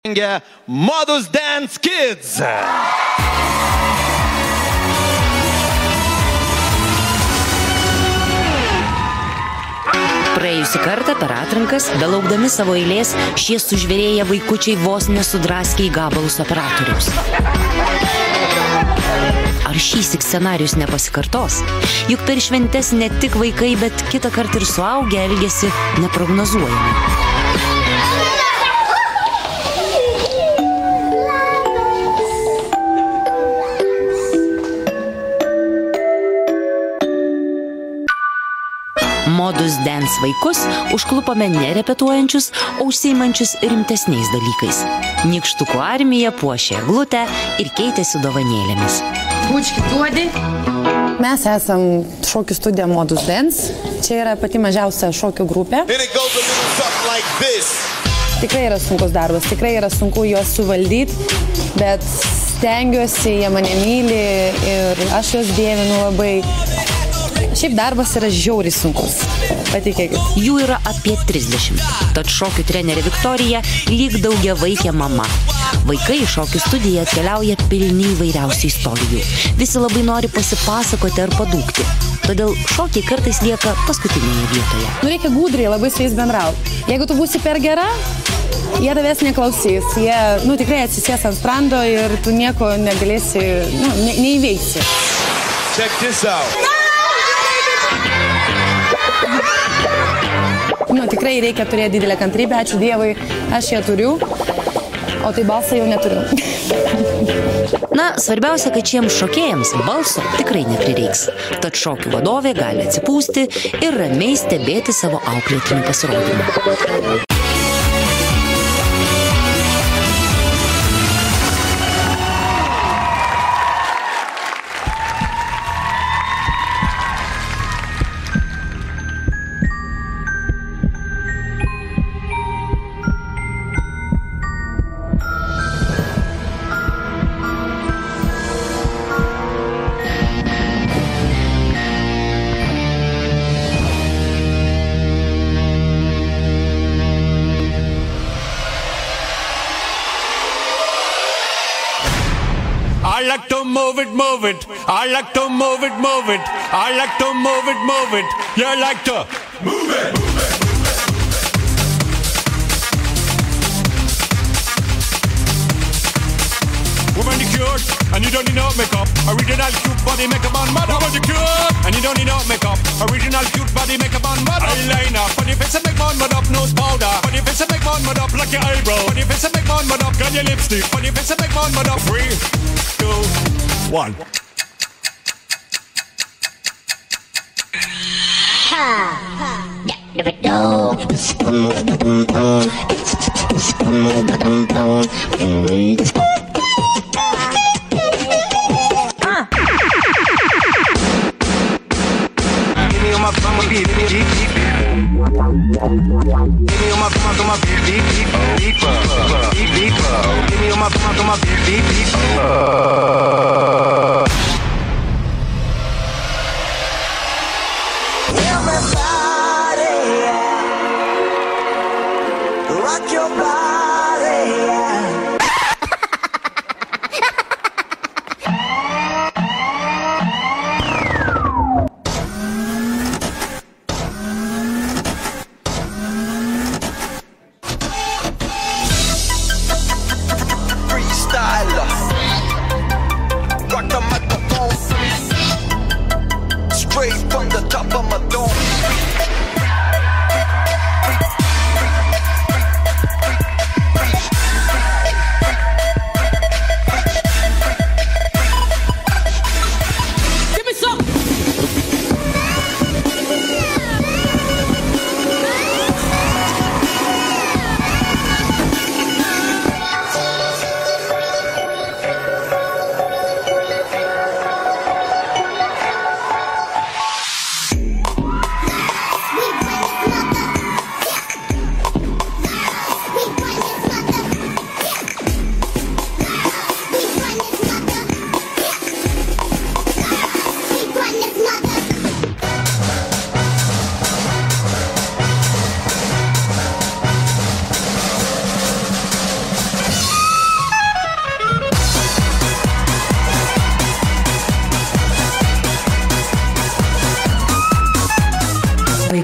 Modus Dance Kids. Praėjusį kartą per atrankas, belaukdami savo eilės, šie sužvėrėję vaikučiai vos nesudraskė į gabalus operatoriaus. Ar šįsyk scenarius nepasikartos? Juk per šventes ne tik vaikai, bet kitą kartą ir suaugę elgiasi neprognozuojami. Modus Dance vaikus užklupome nerepetuojančius, o užsiimančius rimtesniais dalykais. Nykštukų armija puošė eglutę ir keitėsi dovanėlėmis. Bučki duodi. Mes esam šokių studija Modus Dance. Čia yra pati mažiausia šokių grupė. Tikrai yra sunkus darbas, tikrai yra sunku juos suvaldyti, bet stengiuosi, jie mane myli ir aš juos dievinu labai. Šiaip darbas yra žiauriai sunkus, patikėkit. Jų yra apie 30, tad šokių trenerė Viktorija lyg daugiavaikė mama. Vaikai į šokių studiją atkeliauja pilni įvairiausių istorijų. Visi labai nori pasipasakoti ar padūkti. Todėl šokiai kartais lieka paskutinėje vietoje. Reikia gudriai labai su jais bendrauti. Jeigu tu būsi per gera, jie tavęs neklausys. Jie tikrai atsisės ant sprando ir tu nieko negalėsi, neįveiksi. Check this out. Tikrai reikia turėti didelę kantrybę, ačiū Dievui, aš ją turiu, o tai balsą jau neturiu. Svarbiausia, kad šiems šokėjams balso tikrai neprireiks. Tad šokių vadovė gali atsipūsti ir ramiai stebėti savo auklėtinių pasirodymą. I like to move it, move it. I like to move it, move it. I like to move it, move it. You like to move it, move it. Woman, you cute, and you don't need no makeup. Original cute body makeup on mother. Woman, you cute, and you don't need no makeup. Original cute body makeup on mother. Eyeliner, for the face and make one mud up. Nose powder, for the face and make one mud up. Like your eyebrow, for the face and make one mud up. Got your lipstick, for the face and make one mud up. 3, 2, 1. Rock your body, yeah.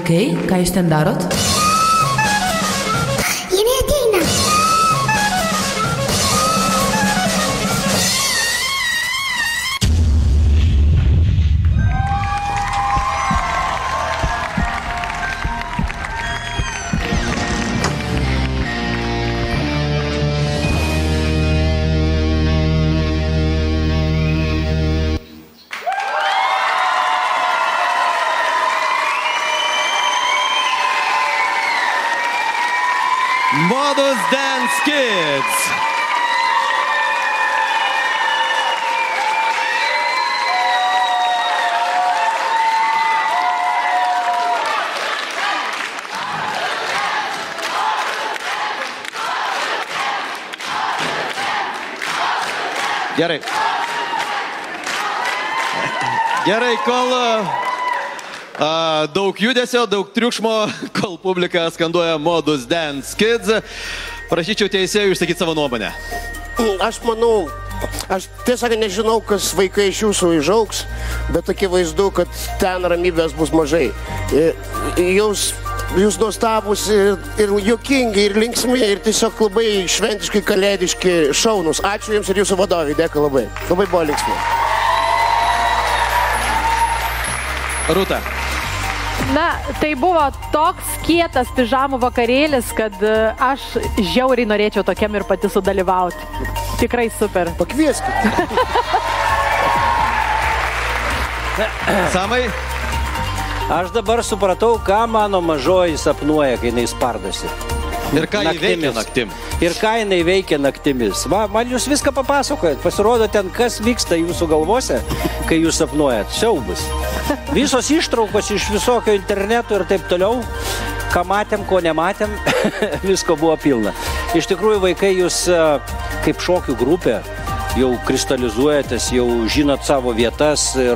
vaikai, ką jūs ten darot? Jie neateina. Modus Dance Kids. Gerai. Gerai, kol daug judesio, daug triukšmo, kol publika skanduoja Modus Dance Kids, prašyčiau teisėjų išsakyti savo nuomonę. Aš manau, aš tiesą nežinau, kas vaikai iš jūsų išaugs, bet akivaizdu, kad ten ramybės bus mažai. Jūs nuostabus ir juokingi, ir linksmi, ir tiesiog labai šventiškai, kalėdiški, šaunus. Ačiū Jums ir Jūsų vadovai, dėkui labai. Labai buvo linksmi. Rūta. Na, tai buvo toks kietas pižamų vakarėlis, kad aš žiauriai norėčiau tokiam ir pati sudalyvauti. Tikrai super. Pakvieskit. Samai? Aš dabar supratau, ką mano mažoji sapnuoja, kai jinai spardosi. Ir ką jį veikia naktim. Ir ką jinai veikia naktimis. Man jūs viską papasakojat. Pasirodo ten, kas vyksta jūsų galvose, kai jūs sapnuojat. Siaubus. Visos ištraukos iš visokio interneto ir taip toliau. Ką matėm, ko nematėm, visko buvo pilna. Iš tikrųjų, vaikai, jūs kaip šokių grupė jau kristalizuojatės, jau žinot savo vietas ir...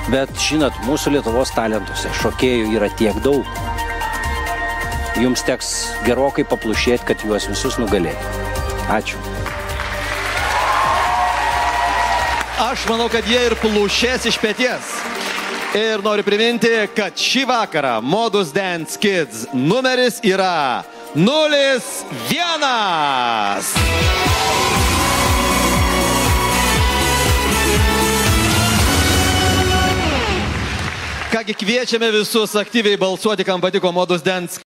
Bet, žinot, mūsų Lietuvos talentuose šokėjų yra tiek daug. Jums teks gerokai paplušėti, kad juos visus nugalėti. Ačiū. Aš manau, kad jie ir plušės iš peties. Ir noriu priminti, kad šį vakarą Modus Dance Kids numeris yra 01. Kągi kviečiame visus aktyviai balsuoti, kam patiko Modus Dance